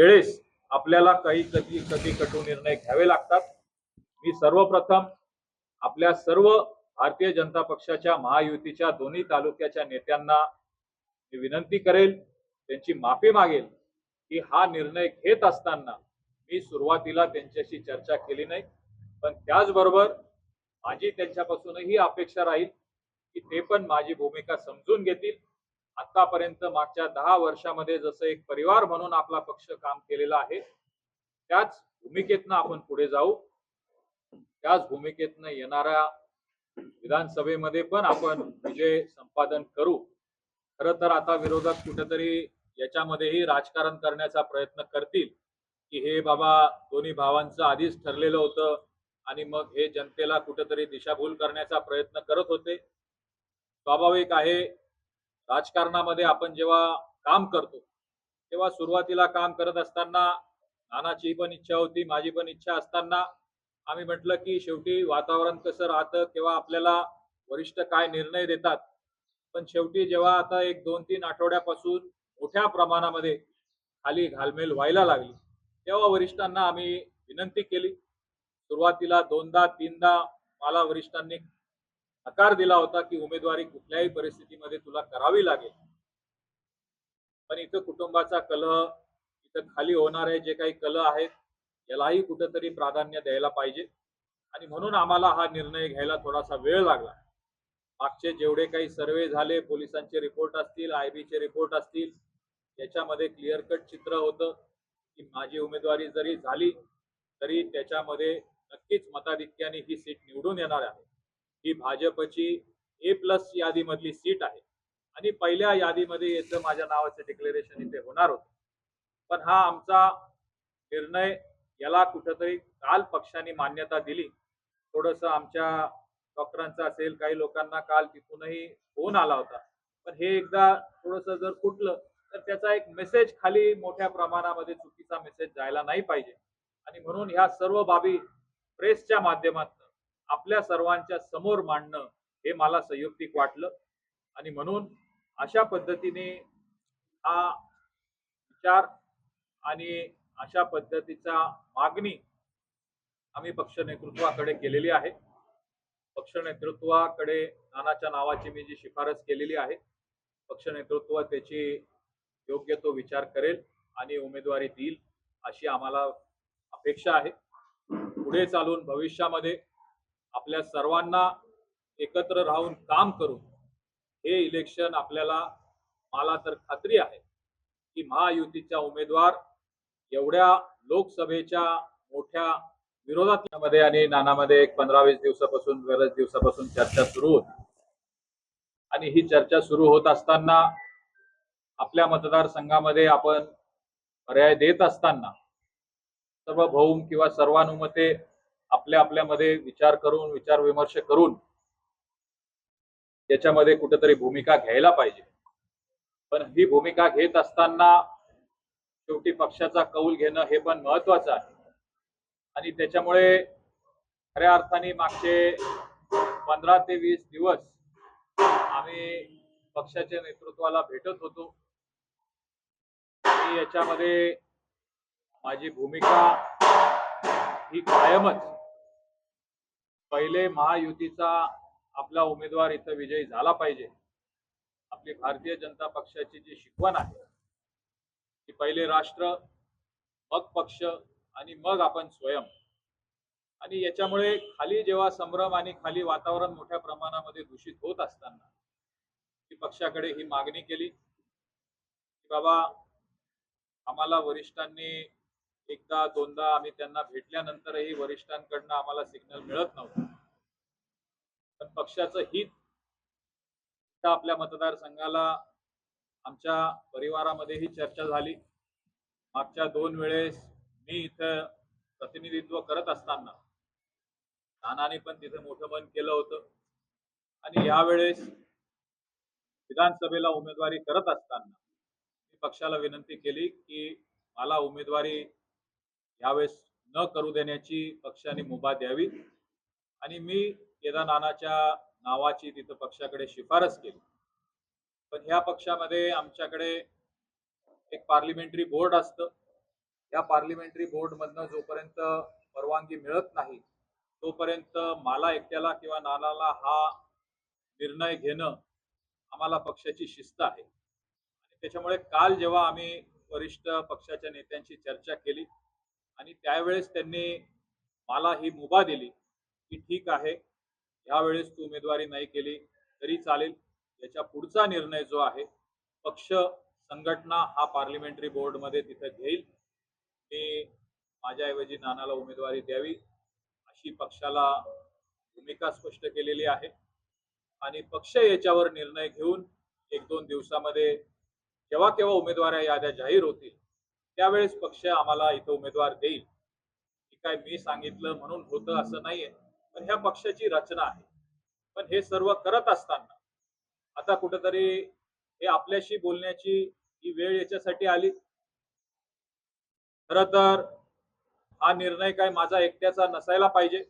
वेळेस आपल्याला काही कधी कधी कटू निर्णय घ्यावे लागतात। मी सर्वप्रथम आपल्या सर्व भारतीय जनता पक्षाच्या महायुतीच्या दोन्ही तालुक्याच्या नेत्यांना मी विनंती करेल, त्यांची माफी मागेल की हा निर्णय घेत असताना मी सुरुवातीला त्यांच्याशी चर्चा केली नाही। पण त्याचबरोबर माझी त्यांच्यापासूनही अपेक्षा राहील की ते पण माझी भूमिका समजून घेतील। आतापर्यंत मागच्या 10 वर्षामध्ये जसं एक परिवार म्हणून आपला पक्ष काम केलेला आहे, त्याच भूमिकेतनं आपण पुढे जाऊ। त्याच भूमिकेतनं येणाऱ्या विधानसभेमध्ये पण आपण विजय संपादन करू। खरं तर आता विरोधक कुठेतरी याच्यामध्येही राजकारण करण्याचा प्रयत्न करतील की हे बाबा दोन्ही भावांचं आधीच ठरलेलं होतं आणि मग हे जनतेला कुठेतरी दिशाभूल करण्याचा प्रयत्न करत होते। स्वाभाविक आहे, राजकारणामध्ये आपण जेव्हा काम करतो तेव्हा सुरुवातीला काम करत असताना नानाची पण इच्छा होती, माझी पण इच्छा असताना आम्ही म्हटलं की शेवटी वातावरण कसं राहतं किंवा आपल्याला वरिष्ठ काय निर्णय देतात। पण शेवटी जेव्हा आता एक 2-3 आठवड्यापासून मोठ्या प्रमाणामध्ये खाली घालमेल व्हायला लागली, तेव्हा वरिष्ठांना आम्ही विनंती केली। सुरुवातीला 2दा-3दा मला वरिष्ठांनी नकार दिला होता की उमेदवारी कुठल्याही परिस्थितीमध्ये तुला करावी लागेल। पण इथं कुटुंबाचा कलह, इथं खाली होणारे जे काही कलह आहेत यालाही कुठेतरी प्राधान्य द्यायला पाहिजे आणि म्हणून आम्हाला हा निर्णय घ्यायला थोडासा वेळ लागला। मागचे जेवढे काही सर्वे झाले, पोलिसांचे रिपोर्ट असतील, आयबीचे रिपोर्ट असतील, याच्यामध्ये क्लिअर कट चित्र होतं की माझी उमेदवारी जरी झाली तरी त्याच्यामध्ये नक्कीच मताधिक्याने ही सीट निवडून येणार आहे। ही भाजपची A+ यादीमधली सीट आहे आणि पहिल्या यादीमध्ये याचं माझ्या नावाचं डिक्लेरेशन इथे होणार होतं। पण हा आमचा निर्णय याला कुठेतरी काल पक्षाने मान्यता दिली। थोडंसं आमच्या डॉक्टरांचा असेल, काही लोकांना काल तिथूनही फोन आला होता। पण हे एकदा थोडंसं जर फुटलं तर त्याचा एक मेसेज खाली मोठ्या प्रमाणामध्ये चुकीचा मेसेज जायला नाही पाहिजे आणि म्हणून ह्या सर्व बाबी प्रेसच्या माध्यमातून आपल्या सर्वांच्या समोर मांडणं हे मला संयुक्तिक वाटलं आणि म्हणून अशा पद्धतीने हा विचार आणि अशा पद्धतीचा मागणी आम्ही पक्ष नेतृत्वाकडे केलेली आहे। पक्ष नेतृत्वाकडे नानाच्या नावाची मी जी शिफारस केलेली आहे, पक्ष नेतृत्व त्याची योग्य तो विचार करेल आणि उमेदवारी देईल अशी आम्हाला अपेक्षा आहे। पुढे चालून भविष्यामध्ये आपल्या सर्वांना एकत्र राहून काम करून हे इलेक्शन आपल्याला, मला तर खात्री आहे की महायुतीचा उमेदवार एवढ्या लोकसभेच्या मोठ्या विरोधामध्ये आणि नानामध्ये एक 15-20 दिवसापासून, बऱ्याच दिवसापासून चर्चा सुरू होती आणि ही चर्चा सुरू होत असताना आपल्या मतदारसंघामध्ये आपण पर्याय देत असताना सार्वभौम किंवा सर्वानुमते आपल्या आपल्यामध्ये विचार करून, विचार विमर्श करून याच्यामध्ये कुठेतरी भूमिका घ्यायला पाहिजे। पण ही भूमिका घेत असताना शेवटी पक्षाचा कौल घेणं हे पण महत्वाचं आहे आणि त्याच्यामुळे खऱ्या अर्थाने मागचे 15 ते 20 दिवस आम्ही पक्षाच्या नेतृत्वाला भेटत होतो आणि याच्यामध्ये माझी भूमिका ही कायमच, पहिले महायुतीचा आपला उमेदवार इथं विजयी झाला पाहिजे। आपली भारतीय जनता पक्षाची जी शिकवण आहे की पहिले राष्ट्र, मग पक्ष आणि मग आपण स्वयं, आणि याच्यामुळे खाली जेव्हा संभ्रम आणि खाली वातावरण मोठ्या प्रमाणामध्ये दूषित होत असताना की पक्षाकडे ही मागणी केली की बाबा आम्हाला वरिष्ठांनी एकदा दोनदा आम्ही त्यांना भेटल्यानंतरही वरिष्ठांकडनं आम्हाला सिग्नल मिळत नव्हतं। पण पक्षाचं हित आपल्या मतदारसंघाला, आमच्या परिवारामध्येही चर्चा झाली। मागच्या 2 वेळेस मी इथं प्रतिनिधित्व करत असताना नानाने पण तिथे मोठं मन केलं होतं आणि यावेळेस विधानसभेला उमेदवारी करत असताना मी पक्षाला विनंती केली की मला उमेदवारी यावेळेस न करू देण्याची पक्षाने मुभा द्यावी आणि मी केदार नानाच्या नावाची तिथं पक्षाकडे शिफारस केली। पण ह्या पक्षामध्ये आमच्याकडे एक पार्लिमेंटरी बोर्ड असतं या पार्लिमेंटरी बोर्डमधनं जोपर्यंत परवानगी मिळत नाही तोपर्यंत मला एकट्याला किंवा नानाला हा निर्णय घेणं आम्हाला पक्षाची शिस्त आहे. आणि त्याच्यामुळे काल जेव्हा आम्ही वरिष्ठ पक्षाच्या नेत्यांशी चर्चा केली आणि त्यावेळेस त्यांनी मला ही मुभा दिली की ठीक आहे, यावेळेस तू उमेदवारी नाही केली तरी चालेल, याच्या पुढचा निर्णय जो आहे पक्ष संघटना हा पार्लिमेंटरी बोर्डमध्ये तिथं घेईल. मी माझ्याऐवजी नानाला उमेदवारी द्यावी अशी पक्षाला भूमिका स्पष्ट केलेली आहे आणि पक्ष याच्यावर निर्णय घेऊन 1-2 दिवसामध्ये जेव्हा केव्हा उमेदवार याद्या जाहीर होतील त्यावेळेस पक्ष आम्हाला इथं उमेदवार देईल. की काय मी सांगितलं म्हणून होतं असं नाहीये, पण ह्या पक्षाची रचना आहे. पण हे सर्व करत असताना आता कुठेतरी हे आपल्याशी बोलण्याची ही वेळ याच्यासाठी आली. खरं तर हा निर्णय काय माझा एकट्याचा नसायला पाहिजे.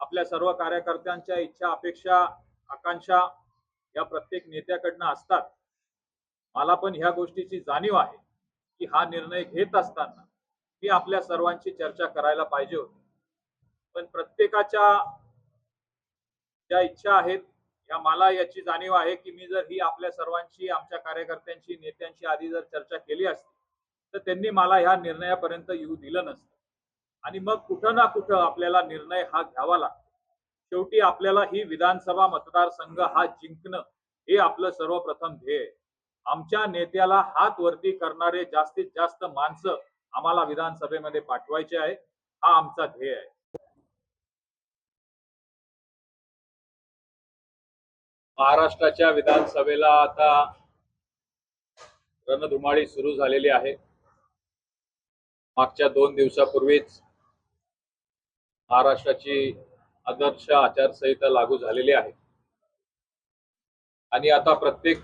आपल्या सर्व कार्यकर्त्यांच्या इच्छा, अपेक्षा, आकांक्षा या प्रत्येक नेत्याकडनं असतात. मला पण ह्या गोष्टीची जाणीव आहे की हा निर्णय घेत असताना मी आपल्या सर्वांची चर्चा करायला पाहिजे होती. पण प्रत्येकाच्या ज्या इच्छा आहेत या मला याची जाणीव आहे की मी जर ही आपल्या सर्वांची, आमच्या कार्यकर्त्यांची, नेत्यांची आधी जर चर्चा केली असती तर त्यांनी मला ह्या निर्णयापर्यंत येऊ दिलं नसतं आणि मग कुठं ना कुठं आपल्याला निर्णय हा घ्यावा लागतो. शेवटी आपल्याला ही विधानसभा मतदारसंघ हा जिंकणं हे आपलं सर्वप्रथम ध्येय आहे. आमच्या नेत्याला हात वरती करणारे जास्तीत जास्त माणसं आम्हाला विधानसभेमध्ये पाठवायचे आहे, हा आमचा ध्येय आहे. महाराष्ट्राच्या विधानसभेला आता रणधुमाळी सुरू झालेली आहे. मागच्या 2 दिवसापूर्वीच महाराष्ट्राची आदर्श आचारसंहिता लागू झालेली आहे आणि आता प्रत्येक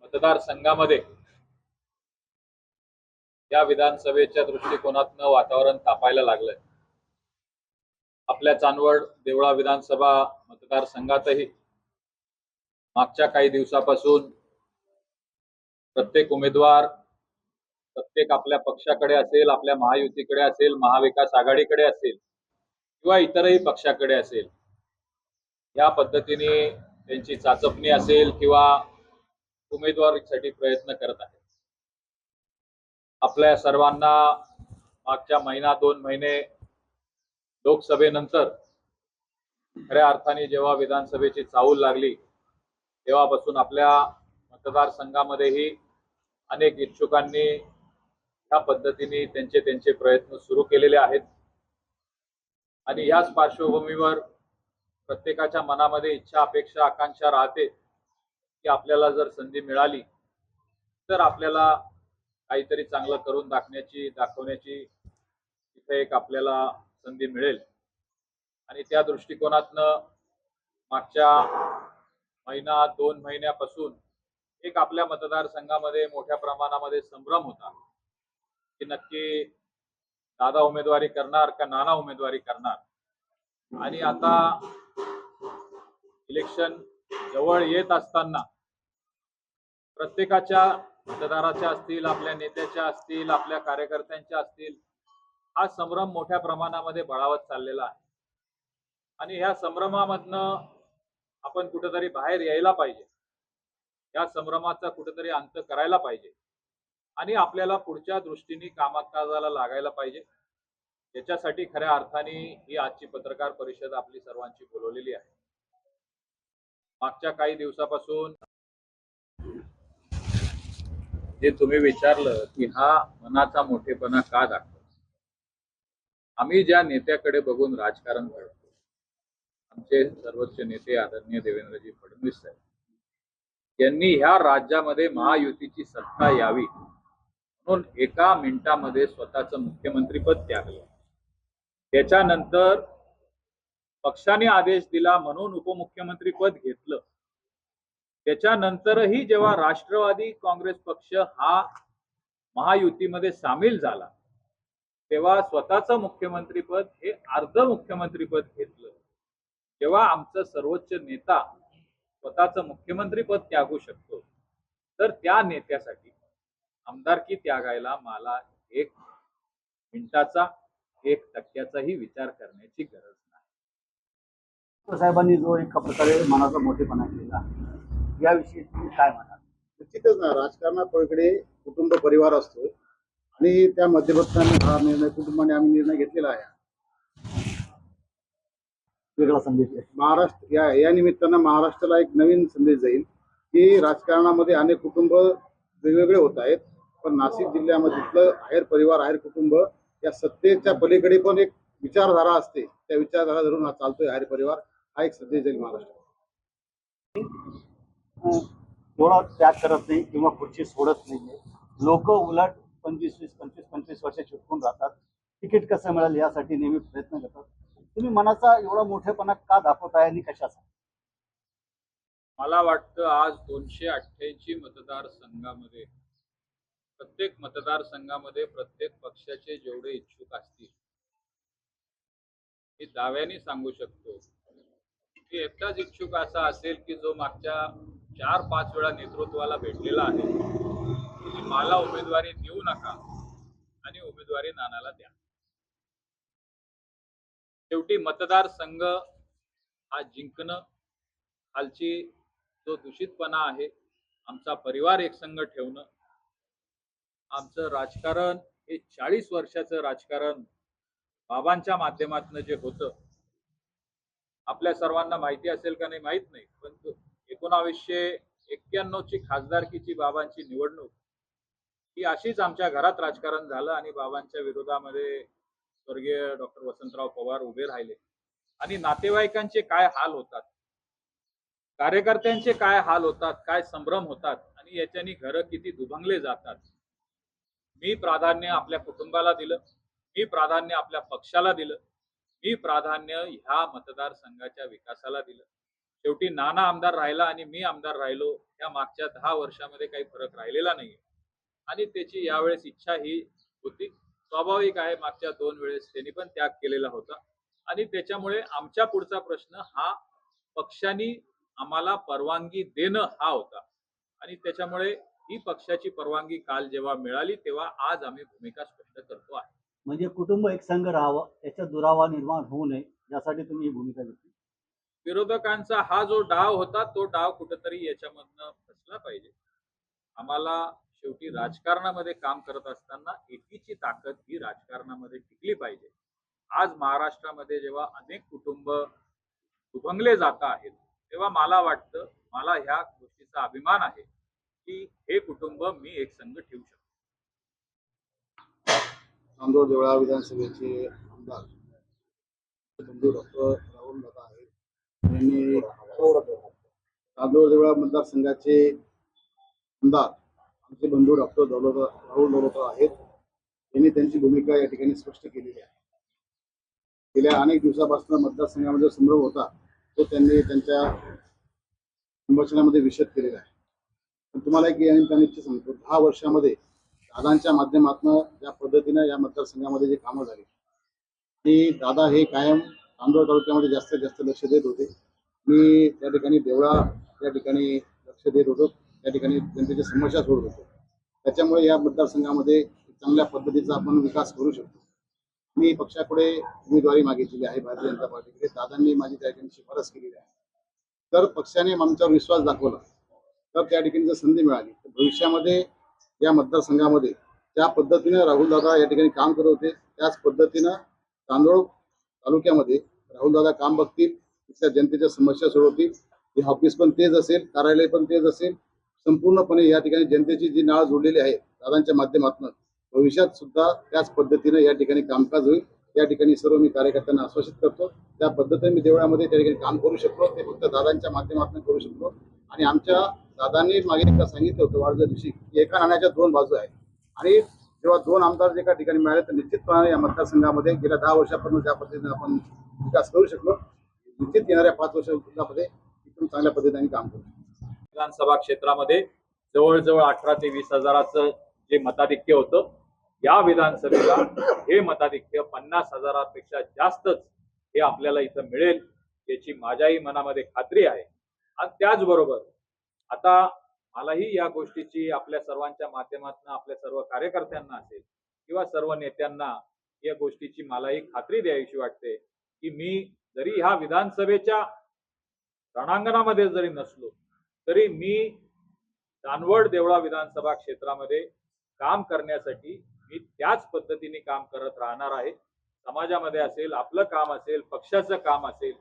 मतदारसंघामध्ये या विधानसभेच्या दृष्टिकोनातनं वातावरण तापायला लागलंय. आपल्या चांदवड देवळा विधानसभा मतदारसंघातही मागच्या काही दिवसापासून प्रत्येक उमेदवार प्रत्येक आपल्या पक्षाकडे असेल, आपल्या महायुतीकडे असेल, महाविकास आघाडीकडे असेल किंवा इतरही पक्षाकडे असेल, या पद्धतीने त्यांची चाचपणी असेल किंवा उमेदवारीसाठी प्रयत्न करत आहेत. आपल्या सर्वांना मागच्या महिना 2 महिने लोकसभेनंतर खऱ्या अर्थाने जेव्हा विधानसभेची चाहूल लागली तेव्हापासून आपल्या मतदारसंघामध्येही अनेक इच्छुकांनी ह्या पद्धतीने त्यांचे प्रयत्न सुरू केलेले आहेत आणि ह्याच पार्श्वभूमीवर प्रत्येकाच्या मनामध्ये इच्छा, अपेक्षा, आकांक्षा राहते की आपल्याला जर संधी मिळाली तर आपल्याला काहीतरी चांगलं करून दाखवण्याची इथे एक आपल्याला संधी मिळेल आणि त्या दृष्टिकोनातनं मागच्या महिना 2 महिन्यापासून एक आपल्या मतदारसंघामध्ये मोठ्या प्रमाणामध्ये संभ्रम होता की नक्की दादा उमेदवारी करणार का नाना उमेदवारी करणार. आणि आता इलेक्शन जवळ येत असताना प्रत्येकाच्या मतदाराच्या असतील, आपल्या नेत्याच्या असतील, आपल्या कार्यकर्त्यांच्या असतील, हा संभ्रम मोठ्या प्रमाणामध्ये बळावत चाललेला आहे आणि ह्या संभ्रमामधनं आपण कुठेतरी बाहेर यायला पाहिजे. या संभ्रमाचा कुठेतरी अंत करायला पाहिजे आणि आपल्याला पुढच्या दृष्टीने कामकाजाला लागायला पाहिजे. याच्यासाठी खऱ्या अर्थाने ही आजची पत्रकार परिषद आपली सर्वांची बोलवलेली आहे. मागच्या काही दिवसापासून जे तुम्ही विचारलं की हा मनाचा मोठेपणा का दाखवतो, आम्ही ज्या नेत्याकडे बघून राजकारण करतो, आमचे सर्वोच्च नेते आदरणीय देवेंद्रजी फडणवीस साहेब यांनी ह्या राज्यामध्ये महायुतीची सत्ता यावी म्हणून एका मिनिटामध्ये स्वतःचं मुख्यमंत्रीपद त्यागलं. त्याच्यानंतर पक्षाने आदेश दिला म्हणून उपमुख्यमंत्रीपद घेतलं. त्याच्यानंतरही जेव्हा राष्ट्रवादी काँग्रेस पक्ष हा महायुतीमध्ये सामील झाला तेव्हा स्वतःचं मुख्यमंत्रीपद हे अर्ध मुख्यमंत्रीपद घेतलं. जेव्हा आमचा सर्वोच्च नेता स्वतःचं मुख्यमंत्रीपद त्यागू शकतो तर त्या नेत्यासाठी आमदारकी त्यागायला मला एक मिनिटाचा 1% विचार करण्याची गरज नाही. साहेबांनी जो एका प्रकारे मनाचा मोठेपणा केला याविषयी तुम्ही काय म्हणाल? निश्चितच ना, राजकारणात पलीकडे कुटुंब परिवार असतो आणि त्या मध्यवर्ताने हा निर्णय कुटुंबाने आम्ही निर्णय घेतलेला आहे. वेगळा संदेश आहे. महाराष्ट्र या निमित्तानं महाराष्ट्राला एक नवीन संदेश जाईल की राजकारणामध्ये अनेक कुटुंब वेगवेगळे होत आहेत, पण नाशिक जिल्ह्यामधलं आहेर परिवार आहेर कुटुंब या सत्तेच्या पलीकडे पण एक विचारधारा असते, त्या विचारधारा धरून हा चालतोय आहेर परिवार, हा एक संदेश जाईल महाराष्ट्रात. थोडा त्याग करत नाही किंवा खुर्ची सोडत नाहीये. लोक उलट 25 वर्ष चिटकून राहतात. तिकीट कसं मिळेल यासाठी नेहमी प्रयत्न करतात. तुम्ही मनाचा एवढा मोठेपणा का दाखवताय आणि कशाचा? मला वाटतं आज 288 मतदारसंघामध्ये प्रत्येक मतदारसंघामध्ये प्रत्येक पक्षाचे जेवढे इच्छुक असतील, मी दाव्याने सांगू शकतो की एकटाच इच्छुक असा असेल की जो मागच्या 4-5 वेळा नेतृत्वाला भेटलेला आहे की मला उमेदवारी देऊ नका आणि उमेदवारी नानाला द्या. शेवटी मतदारसंघ हा जिंकणं, खालची जो दूषितपणा आहे, आमचा परिवार एकसंघ ठेवणं, आमचं राजकारण हे 40 वर्षाचं राजकारण बाबांच्या माध्यमातून जे होतं, आपल्या सर्वांना माहिती असेल का नाही माहित नाही, पण 1991 ची खासदारकीची बाबांची निवडणूक ही अशीच आमच्या घरात राजकारण झालं आणि बाबांच्या विरोधामध्ये स्वर्गीय डॉक्टर वसंतराव पवार उभे राहिले आणि नातेवाईकांचे काय हाल होतात, कार्यकर्त्यांचे काय हाल होतात, काय संभ्रम होतात आणि याच्यानी घरं किती दुभंगले जातात. मी प्राधान्य आपल्या कुटुंबाला दिलं, मी प्राधान्य आपल्या पक्षाला दिलं, मी प्राधान्य ह्या मतदारसंघाच्या विकासाला दिलं. शेवटी नाना आमदार राहिला आणि मी आमदार राहिलो, या मागच्या 10 वर्षामध्ये काही फरक राहिलेला नाहीये आणि त्याची यावेळेस इच्छा ही होती. स्वाभाविक आहे, मागच्या 2 वेळेस त्यांनी पण त्याग केलेला होता आणि त्याच्यामुळे आमच्या पुढचा प्रश्न हा पक्षाने आम्हाला परवानगी देणं हा होता आणि त्याच्यामुळे ही पक्षाची परवानगी काल जेव्हा मिळाली तेव्हा आज आम्ही भूमिका स्पष्ट करतो आहे. म्हणजे कुटुंब एकसंघ राहावं, त्याच्यात दुरावा निर्माण होऊ नये यासाठी तुम्ही ही भूमिका घेतली. विरोधकांचा हा जो डाव होता तो डाव कुठेतरी याच्यामधनं फसला पाहिजे. आम्हाला शेवटी राजकारणामध्ये काम करत असताना एकीची ताकद ही राजकारणामध्ये टिकली पाहिजे. आज महाराष्ट्रामध्ये जेव्हा अनेक कुटुंब दुभंगले जात आहेत तेव्हा मला वाटतं, मला ह्या गोष्टीचा अभिमान आहे की हे कुटुंब मी एकसंघ ठेवू शकतो. चांदोड देवळा विधानसभेचे आमदार बंधू डॉक्टर राहुल दादा आहेत. यांनी चांदोड देवळा मतदारसंघाचे आमदार आमचे बंधू डॉक्टर राहुल दौलतराव आहेत. यांनी त्यांची भूमिका या ठिकाणी स्पष्ट केलेली आहे. गेल्या अनेक दिवसापासून मतदारसंघामध्ये संभ्रम होता, तो त्यांनी त्यांच्या संभाषणामध्ये विशद केलेला आहे. पण तुम्हाला एक या निमित्ताने सांगतो, 10 वर्षामध्ये दादांच्या माध्यमातून ज्या पद्धतीनं या मतदारसंघामध्ये जे कामं झाली, ती दादा हे कायम चांदोड तालुक्यामध्ये जास्तीत जास्त लक्ष देत होते. मी त्या ठिकाणी देवळा या ठिकाणी लक्ष देत होतो, त्या ठिकाणी जनतेच्या समस्या सोडत होतो. त्याच्यामुळे या मतदारसंघामध्ये चांगल्या पद्धतीचा आपण विकास करू शकतो. मी पक्षाकडे उमेदवारी मागितलेली आहे भारतीय जनता पार्टीकडे. दादांनी माझी त्या ठिकाणी शिफारस केलेली आहे. तर पक्षाने आमच्यावर विश्वास दाखवला तर त्या ठिकाणी जर संधी मिळाली तर भविष्यामध्ये या मतदारसंघामध्ये ज्या पद्धतीनं राहुलदादा या ठिकाणी काम करत होते त्याच पद्धतीनं चांदोड तालुक्यामध्ये राहुलदादा काम बघतील, त्या जनतेच्या समस्या सोडवतील. हे ऑफिस पण तेच असेल, कार्यालय पण तेच असेल. संपूर्णपणे या ठिकाणी जनतेची जी नाळ जोडलेली आहे दादांच्या माध्यमातून, भविष्यात सुद्धा त्याच पद्धतीने या ठिकाणी कामकाज होईल. त्या ठिकाणी सर्व मी कार्यकर्त्यांना आश्वासित करतो. त्या पद्धतीने मी देवळामध्ये त्या ठिकाणी काम करू शकलो, ते फक्त दादांच्या माध्यमातून करू शकलो. आणि आमच्या दादांनी मागे एकदा सांगितलं होतं वाढच्या दिवशी की एका नाण्याच्या 2 बाजू आहेत आणि जेव्हा 2 आमदार एका ठिकाणी मिळाले तर निश्चितपणे या मतदारसंघामध्ये गेल्या 10 वर्षापासून ज्या पद्धतीने आपण विकास करू शकलो, निश्चित येणाऱ्या 5 वर्षामध्ये एकदम चांगल्या पद्धतीने काम करू. विधानसभा क्षेत्रामध्ये जवळजवळ 18 ते 20 हजाराचं जे मताधिक्य होतं, या विधानसभेला हे मताधिक्य 50 हजारापेक्षा जास्तच हे आपल्याला इथं मिळेल याची माझ्याही मनामध्ये खात्री आहे. आणि त्याचबरोबर आता मलाही या गोष्टीची आपल्या सर्वांच्या माध्यमातून आपल्या सर्व कार्यकर्त्यांना असेल किंवा सर्व नेत्यांना या गोष्टीची मलाही खात्री द्यायची वाटते की मी जरी ह्या विधानसभेच्या रणांगणामध्ये जरी नसलो तरी मी चांदवड देवळा विधानसभा क्षेत्रामध्ये काम करण्यासाठी मी त्याच पद्धतीने काम करत राहणार आहे. समाजामध्ये असेल, आपलं काम असेल, पक्षाचं काम असेल,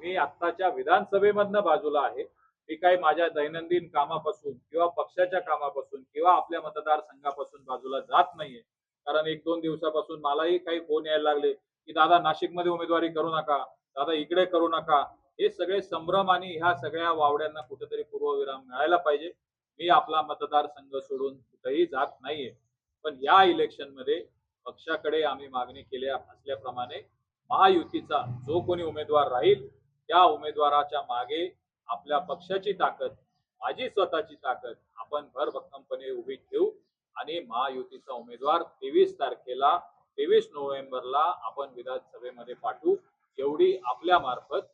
मी आत्ताच्या विधानसभेमधनं बाजूला आहे. मी काही माझ्या दैनंदिन कामापासून किंवा पक्षाच्या कामापासून किंवा आपल्या मतदारसंघापासून बाजूला जात नाहीये. कारण 1-2 दिवसापासून मलाही काही फोन यायला लागले की दादा नाशिकमध्ये उमेदवारी करू नका, दादा इकडे करू नका. हे सगळे संभ्रम आणि ह्या सगळ्या वावड्यांना कुठेतरी पूर्वविराम मिळायला पाहिजे. मी आपला मतदारसंघ सोडून कुठेही जात नाहीये. पण या इलेक्शनमध्ये पक्षाकडे आम्ही मागणी केल्या असल्याप्रमाणे महायुतीचा जो कोणी उमेदवार राहील त्या उमेदवाराच्या मागे आपल्या पक्षाची ताकद, माझी स्वतःची ताकद आपण भरभक्कमपणे उभी ठेवू आणि महायुतीचा उमेदवार 23 तारखेला 23 नोव्हेंबरला आपण विधानसभेमध्ये पाठवू एवढी आपल्या मार्फत